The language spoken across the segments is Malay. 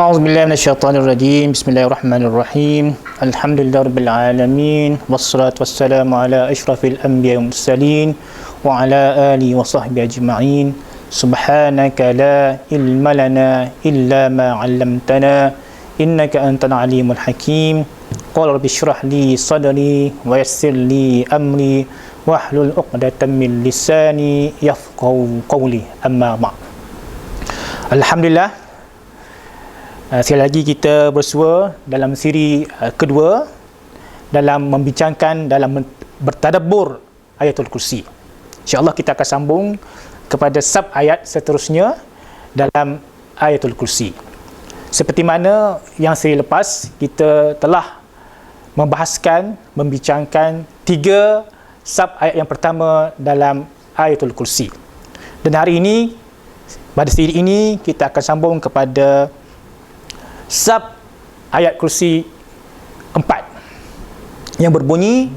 أعوذ بالله من الشيطان الرجيم. بسم الله الرحمن الرحيم. الحمد لله رب العالمين، والصلاة والسلام على أشرف الأنبياء والمرسلين وعلى آله وصحبه أجمعين. سبحانك لا علم لنا إلا ما علمتنا إنك أنت العليم الحكيم. قال رب اشرح لي صدري ويسر لي أمري واحلل عقدة من لساني يفقهوا قولي. أما بعد. Alhamdulillah, sekali lagi kita bersua dalam siri kedua dalam membincangkan, dalam bertadabbur ayatul kursi. InsyaAllah kita akan sambung kepada sub ayat seterusnya dalam ayatul kursi. Seperti mana yang seri lepas kita telah membahaskan, membincangkan 3 sub ayat yang pertama dalam ayatul kursi. Dan hari ini, pada siri ini kita akan sambung kepada sub ayat kursi 4 yang berbunyi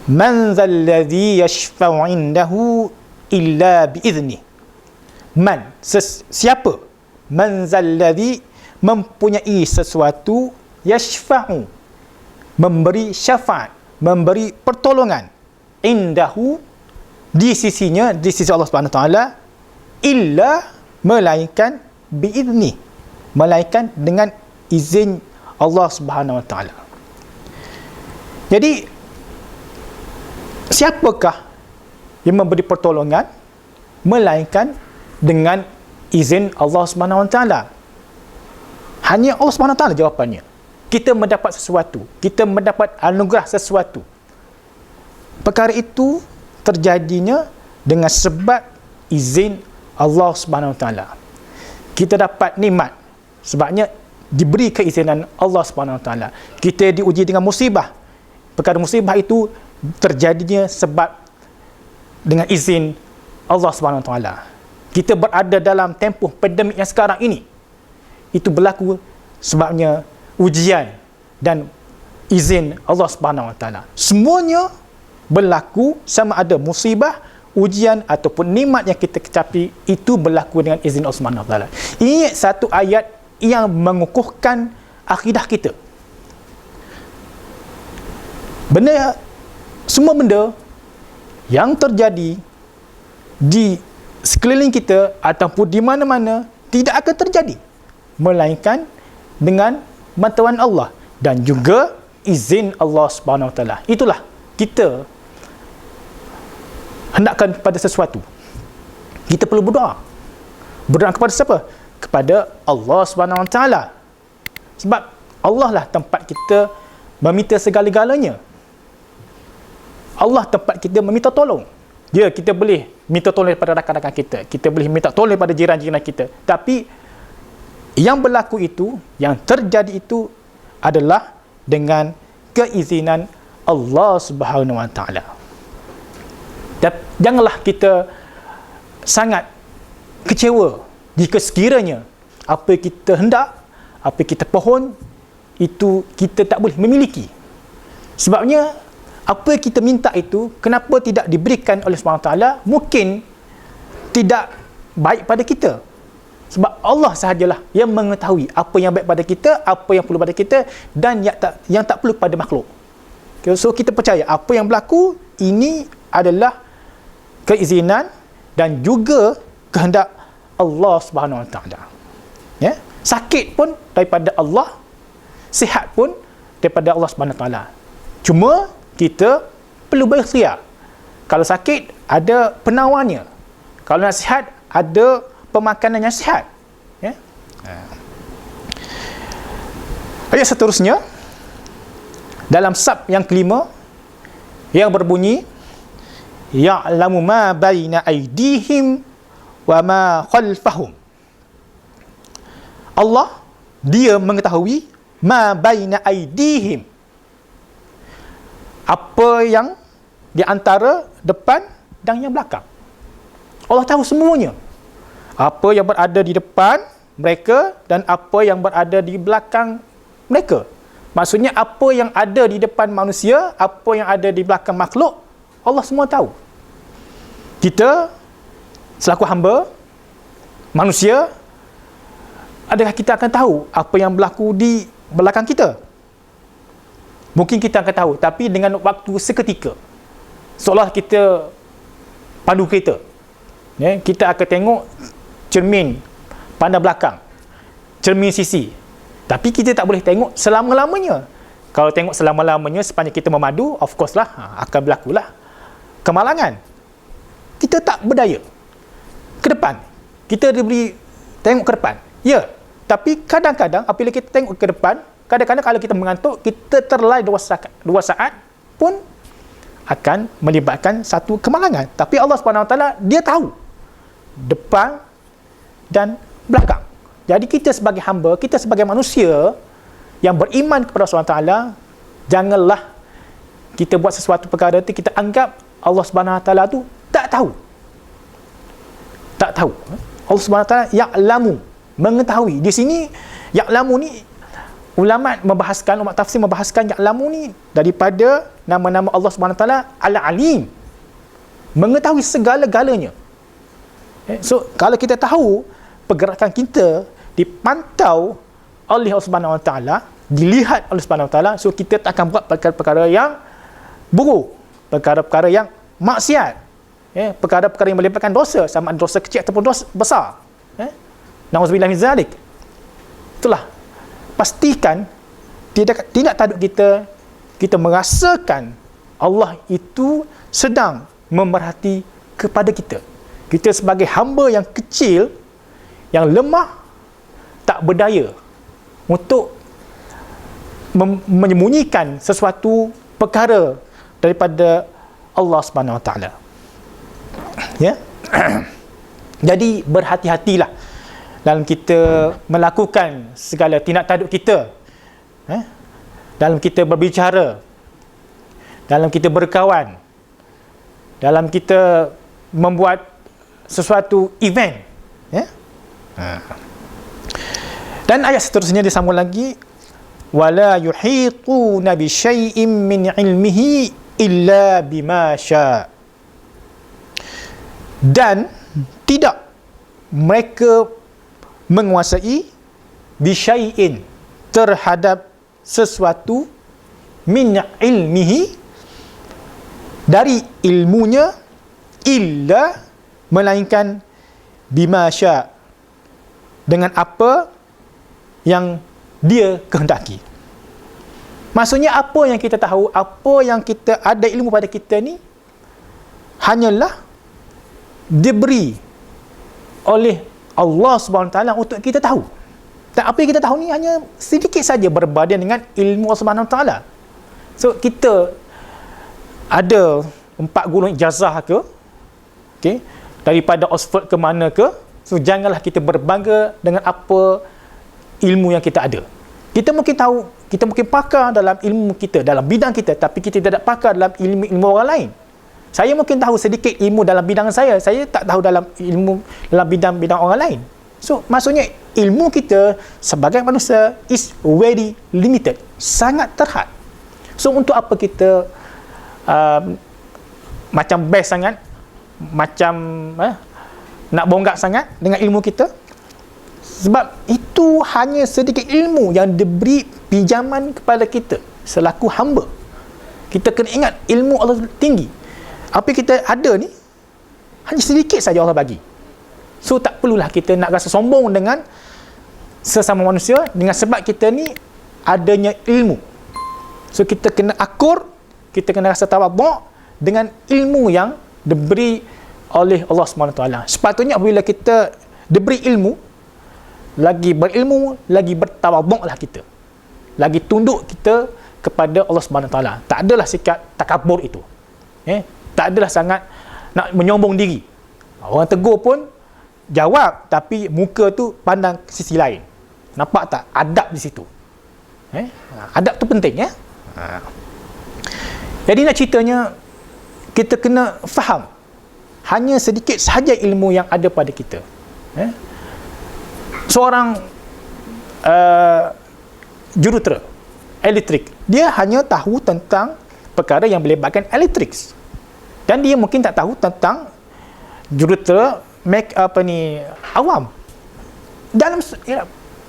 man zalladhi yashfa'u indahu illa bi'izni. Siapa? Man zalladhi, mempunyai sesuatu, yashfa'u, memberi syafaat, memberi pertolongan, indahu, di sisinya, di sisi Allah Subhanahu Wa Taala, illa, melainkan bi'izni, melainkan dengan izin Allah Subhanahu Wa Taala. Jadi siapakah yang memberi pertolongan melainkan dengan izin Allah Subhanahu Wa Taala? Hanya Allah Subhanahu Wa Taala jawapannya. Kita mendapat sesuatu, kita mendapat anugerah sesuatu, perkara itu terjadinya dengan sebab izin Allah Subhanahu Wa Taala. Kita dapat nikmat sebabnya diberi keizinan Allah Subhanahu Wa Taala. Kita diuji dengan musibah, perkara musibah itu terjadinya sebab dengan izin Allah Subhanahu Wa Taala. Kita berada dalam tempoh pandemik yang sekarang ini, itu berlaku sebabnya ujian dan izin Allah Subhanahu Wa Taala. Semuanya berlaku, sama ada musibah, ujian ataupun nikmat yang kita kecapi, itu berlaku dengan izin Allah Subhanahu Wa Taala. Ini satu ayat yang mengukuhkan akidah kita. Semua benda yang terjadi di sekeliling kita ataupun di mana-mana tidak akan terjadi melainkan dengan bantuan Allah dan juga izin Allah Subhanahu Wa Taala. Itulah kita hendakkan pada sesuatu. Kita perlu berdoa. Berdoa kepada siapa? Kepada Allah Subhanahu Wa Taala. Sebab Allah lah tempat kita meminta segala-galanya. Allah tempat kita meminta tolong. Ya, kita boleh minta tolong daripada rakan-rakan kita, kita boleh minta tolong daripada jiran-jiran kita, tapi yang berlaku itu, yang terjadi itu adalah dengan keizinan Allah Subhanahu Wa Taala. Janganlah kita sangat kecewa jika sekiranya apa kita hendak, apa kita pohon, itu kita tak boleh memiliki. Sebabnya apa yang kita minta itu, kenapa tidak diberikan oleh SWT, mungkin tidak baik pada kita. Sebab Allah sahajalah yang mengetahui apa yang baik pada kita, apa yang perlu pada kita, dan yang tak perlu pada makhluk. Okay, so kita percaya apa yang berlaku ini adalah keizinan dan juga kehendak Allah Subhanahu Wa Taala. Ya, sakit pun daripada Allah, sihat pun daripada Allah Subhanahu Wa Taala. Cuma kita perlu berikhtiar. Kalau sakit, ada penawarnya. Kalau nak sihat, ada pemakanan yang sihat. Ya? Ayat seterusnya dalam sub yang kelima yang berbunyi ya'lamu ma baina aydihim wa ma khalfahum. Allah, dia mengetahui ma baina aydihim, apa yang di antara depan dan yang belakang. Allah tahu semuanya. Apa yang berada di depan mereka dan apa yang berada di belakang mereka. Maksudnya apa yang ada di depan manusia, apa yang ada di belakang makhluk, Allah semua tahu. Kita selaku hamba manusia adakah kita akan tahu apa yang berlaku di belakang kita? Mungkin kita akan tahu, tapi dengan waktu seketika. Seolah kita pandu kereta. Ya, kita akan tengok cermin pandang belakang, cermin sisi. Tapi kita tak boleh tengok selama-lamanya. Kalau tengok selama-lamanya sepanjang kita memadu, of course lah, akan berlakulah kemalangan. Kita tak berdaya. Ke depan. Kita diberi tengok ke depan. Ya, tapi kadang-kadang apabila kita tengok ke depan, kadang-kadang kalau kita mengantuk, kita terlai 2 saat pun akan melibatkan satu kemalangan. Tapi Allah SWT, dia tahu depan dan belakang. Jadi kita sebagai hamba, kita sebagai manusia yang beriman kepada Allah SWT, janganlah kita buat sesuatu perkara itu kita anggap Allah SWT tu tak tahu. Tak tahu. Allah SWT ya'lamu, mengetahui. Di sini ya'lamu ni, ulama membahaskan, ulama tafsir membahaskan ya'lamu ni daripada nama-nama Allah SWT Al-Alim, mengetahui segala-galanya. So kalau kita tahu pergerakan kita dipantau oleh Allah Subhanahu Wa Taala, dilihat oleh Subhanahu Wa Taala, so kita tak akan buat perkara-perkara yang buruk, perkara-perkara yang maksiat, perkara-perkara yang melibatkan dosa, sama ada dosa kecil ataupun dosa besar. Nauzubillah min zalik. Itulah, pastikan tidak taduk kita merasakan Allah itu sedang memerhati kepada kita. Kita sebagai hamba yang kecil, yang lemah, tak berdaya untuk menyembunyikan sesuatu perkara daripada Allah Subhanahu Wa Taala. Ya. Jadi berhati-hatilah dalam kita melakukan segala tindak tanduk kita. Dalam kita berbicara, dalam kita berkawan, dalam kita membuat sesuatu event, ya. Dan ayat seterusnya disambung lagi, wala yuhituna bi syai'in min ilmihi illa bima syaa. Dan tidak mereka menguasai bi syai'in, terhadap sesuatu, min ilmihi, dari ilmunya, illa, melainkan bima syaa, dengan apa yang dia kehendaki. Maksudnya apa yang kita tahu, apa yang kita ada ilmu pada kita ni, hanyalah diberi oleh Allah Subhanahu Wa Taala untuk kita tahu. Dan apa yang kita tahu ni hanya sedikit saja berbanding dengan ilmu Allah Subhanahu Wa Taala. So kita ada 4 gunung ijazah ke, okey, daripada Oxford ke mana ke, so janganlah kita berbangga dengan apa ilmu yang kita ada. Kita mungkin tahu, kita mungkin pakar dalam ilmu kita, dalam bidang kita, tapi kita tidak pakar dalam ilmu orang lain. Saya mungkin tahu sedikit ilmu dalam bidang saya tak tahu dalam ilmu dalam bidang orang lain. So maksudnya ilmu kita sebagai manusia is very limited, sangat terhad. So untuk apa kita macam best sangat, macam nak bonggak sangat dengan ilmu kita? Sebab itu hanya sedikit ilmu yang diberi pinjaman kepada kita selaku hamba. Kita kena ingat ilmu Allah tinggi. Apa yang kita ada ni hanya sedikit saja Allah bagi. So tak perlulah kita nak rasa sombong dengan sesama manusia dengan sebab kita ni adanya ilmu. So kita kena akur, kita kena rasa tawadhu' dengan ilmu yang diberi oleh Allah SWT. Sepatutnya apabila kita diberi ilmu, lagi berilmu, lagi bertawadhu'lah kita, lagi tunduk kita kepada Allah SWT. Tak adalah sikap takabur itu, tak adalah sangat nak menyombong diri. Orang tegur pun jawab, tapi muka tu pandang ke sisi lain. Nampak tak adab di situ? Adab tu penting, ya. Jadi nak ceritanya, kita kena faham hanya sedikit sahaja ilmu yang ada pada kita. Seorang jurutera elektrik, dia hanya tahu tentang perkara yang melibatkan elektrik, dan dia mungkin tak tahu tentang jurutera awam. Dalam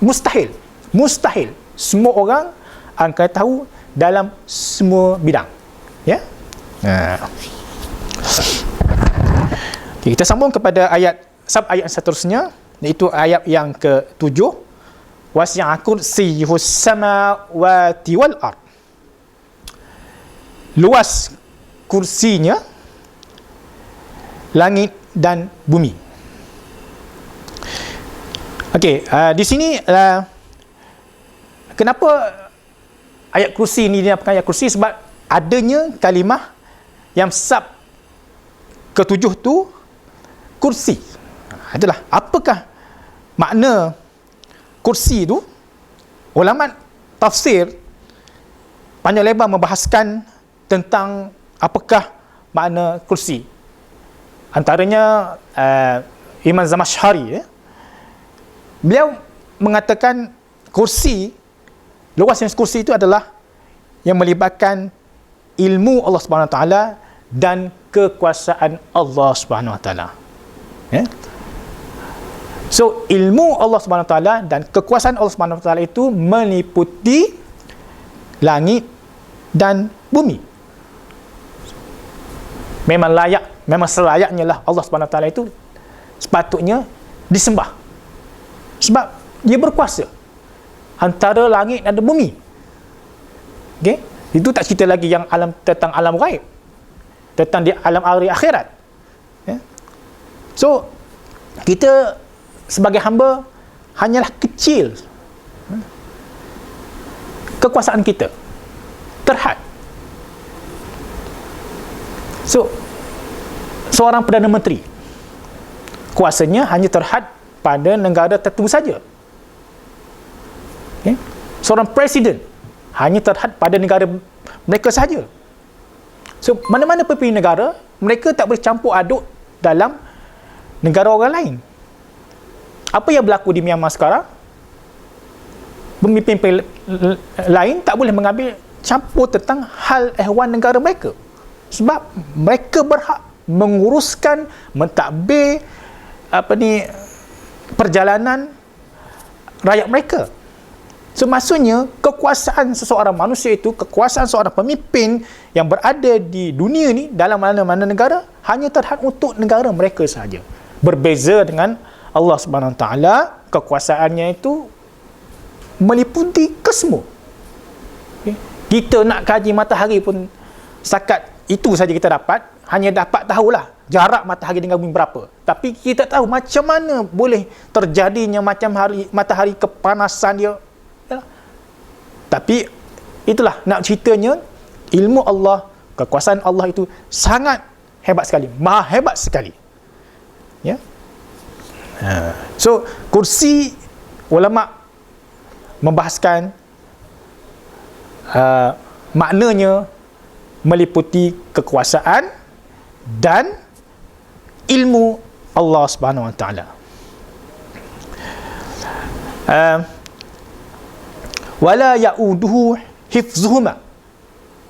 Mustahil semua orang akan tahu dalam semua bidang. Ya. Okay, kita sambung kepada ayat seterusnya, iaitu ayat yang ke-7. Wasi'a kursiyyuhus samawati wal ard. Luas kursinya langit dan bumi. Okey, di sini kenapa ayat kursi ini dinamakan ayat kursi? Sebab adanya kalimah yang sab ke-7 tu kursi. Itulah, apakah makna kursi tu? Ulama tafsir panjang lebar membahaskan tentang apakah makna kursi. Antaranya Imam Zamakhsyari, beliau mengatakan luasnya kursi itu adalah yang melibatkan ilmu Allah Subhanahu Wa Taala dan kekuasaan Allah Subhanahu Wa Taala. Ya. So, ilmu Allah Subhanahu Wa Taala dan kekuasaan Allah Subhanahu Wa Taala itu meliputi langit dan bumi. Memang selayaknya lah Allah Subhanahu Wa Taala itu sepatutnya disembah. Sebab dia berkuasa antara langit dan bumi. Okey? Itu tak cerita lagi yang tentang alam ghaib, tentang di alam akhirat. Ya? So, kita sebagai hamba hanyalah kecil. Kekuasaan kita terhad. So, seorang Perdana Menteri kuasanya hanya terhad pada negara tertentu saja. Okay? Seorang Presiden hanya terhad pada negara mereka saja. So, mana-mana pemimpin negara, mereka tak boleh campur aduk dalam negara orang lain. Apa yang berlaku di Myanmar sekarang? Pemimpin lain tak boleh mengambil campur tentang hal ehwal negara mereka. Sebab mereka berhak menguruskan, mentadbir perjalanan rakyat mereka. So, maksudnya kekuasaan seseorang manusia itu, kekuasaan seorang pemimpin yang berada di dunia ni dalam mana-mana negara hanya terhad untuk negara mereka sahaja. Berbeza dengan Allah Subhanahu Wa Taala, kekuasaannya itu meliputi kesemua. Okay? Kita nak kaji matahari pun setakat itu saja kita dapat, hanya dapat tahulah jarak matahari dengan bumi berapa. Tapi kita tahu macam mana boleh terjadinya matahari kepanasan dia. Ya. Tapi itulah nak ceritanya, ilmu Allah, kekuasaan Allah itu sangat hebat sekali, maha hebat sekali. Ya. So, kursi ulama membahaskan maknanya meliputi kekuasaan dan ilmu Allah Subhanahu Wa Taala. Wala ya'uduhu hifzuhuma.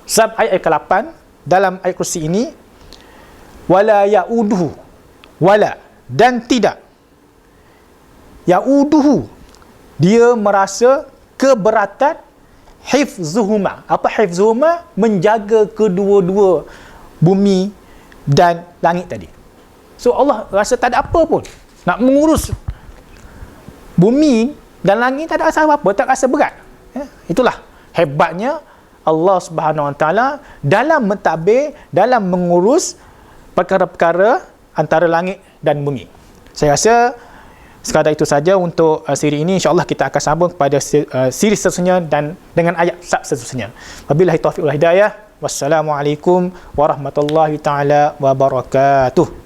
Sebab ayat ke-8 dalam ayat kursi ini, wala ya'uduhu, wala dan tidak, ya'uduhu, dia merasa keberatan, hifzuhuma. Apa hifzuhuma? Menjaga kedua-dua bumi dan langit tadi. So, Allah rasa tak ada apa pun nak mengurus bumi dan langit, tak ada rasa apa-apa, tak rasa berat. Ya? Itulah hebatnya Allah Subhanahu Wa Taala dalam mentadbir, dalam mengurus perkara-perkara antara langit dan bumi. Saya rasa sekadar itu saja untuk siri ini. InsyaAllah kita akan sambung kepada siri seterusnya dan dengan ayat seterusnya. Wabillahi taufiq wal hidayah. Wassalamualaikum warahmatullahi taala wabarakatuh.